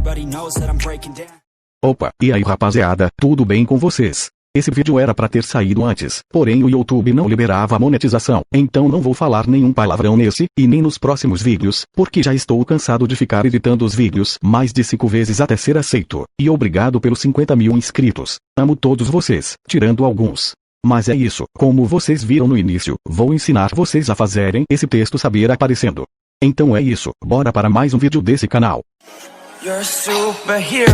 everybody knows that I'm breaking down. Opa, e aí rapaziada, tudo bem com vocês? Esse vídeo era pra ter saído antes, porém o YouTube não liberava a monetização, então não vou falar nenhum palavrão nesse, e nem nos próximos vídeos, porque já estou cansado de ficar editando os vídeos mais de 5 vezes até ser aceito, e obrigado pelos 50 mil inscritos. Amo todos vocês, tirando alguns. Mas é isso, como vocês viram no início, vou ensinar vocês a fazerem esse texto saber aparecendo. Então é isso, bora para mais um vídeo desse canal. You're a superhero.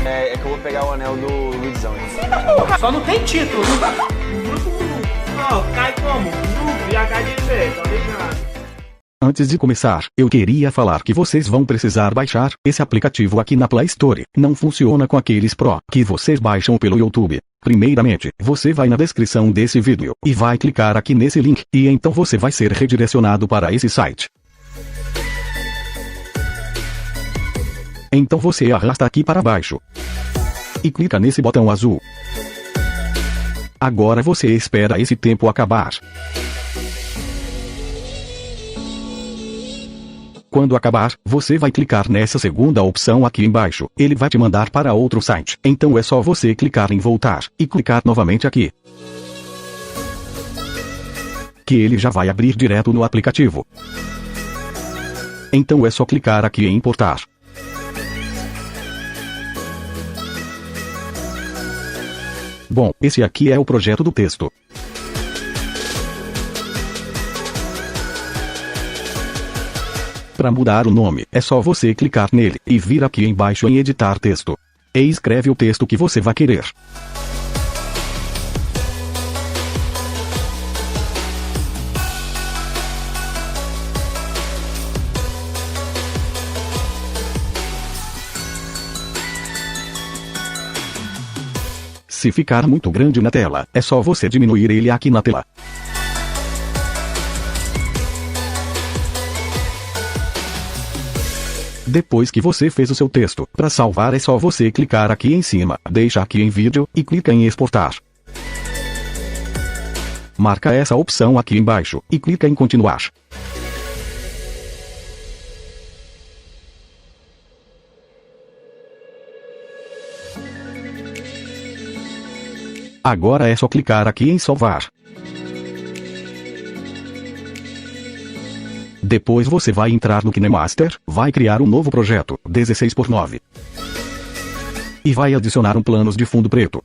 É que eu vou pegar o anel do Luizão. Só não tem título. Não, cai como? No VHDB, tá ligado? Antes de começar, eu queria falar que vocês vão precisar baixar esse aplicativo aqui na Play Store. Não funciona com aqueles Pro que vocês baixam pelo YouTube. Primeiramente, você vai na descrição desse vídeo e vai clicar aqui nesse link, e então você vai ser redirecionado para esse site. Então você arrasta aqui para baixo e clica nesse botão azul. Agora você espera esse tempo acabar. Quando acabar, você vai clicar nessa segunda opção aqui embaixo. Ele vai te mandar para outro site. Então é só você clicar em voltar e clicar novamente aqui, que ele já vai abrir direto no aplicativo. Então é só clicar aqui em importar. Bom, esse aqui é o projeto do texto. Para mudar o nome, é só você clicar nele e vir aqui embaixo em editar texto. E escreve o texto que você vai querer. Se ficar muito grande na tela, é só você diminuir ele aqui na tela. Depois que você fez o seu texto, para salvar é só você clicar aqui em cima, deixa aqui em vídeo, e clica em exportar. Marca essa opção aqui embaixo, e clica em continuar. Agora é só clicar aqui em salvar. Depois você vai entrar no KineMaster, vai criar um novo projeto, 16:9. E vai adicionar um planos de fundo preto.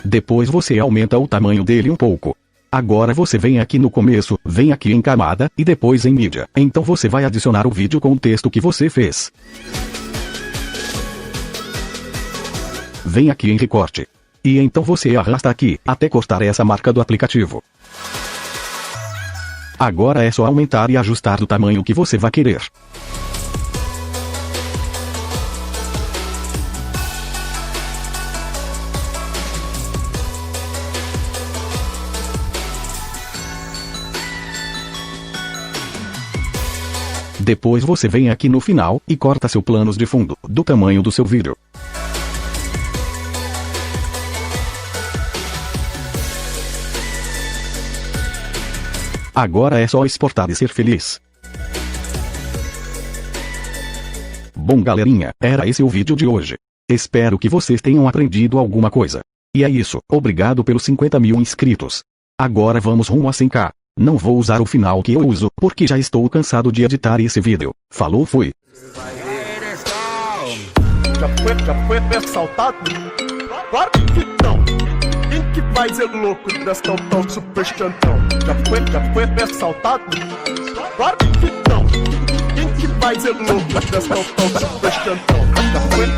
Depois você aumenta o tamanho dele um pouco. Agora você vem aqui no começo, vem aqui em camada, e depois em mídia. Então você vai adicionar o vídeo com o texto que você fez. Vem aqui em recorte. E então você arrasta aqui, até cortar essa marca do aplicativo. Agora é só aumentar e ajustar do tamanho que você vai querer. Depois você vem aqui no final, e corta seu planos de fundo, do tamanho do seu vídeo. Agora é só exportar e ser feliz. Bom galerinha, era esse o vídeo de hoje. Espero que vocês tenham aprendido alguma coisa. E é isso, obrigado pelos 50 mil inscritos. Agora vamos rumo a 100k. Não vou usar o final que eu uso, porque já estou cansado de editar esse vídeo. Falou, fui. Já foi assaltado? Claro que não. Quem que vai ser louco desse tão super chantão? Já foi assaltado? Claro que não. Quem que vai ser louco desse tão super chantão? Já foi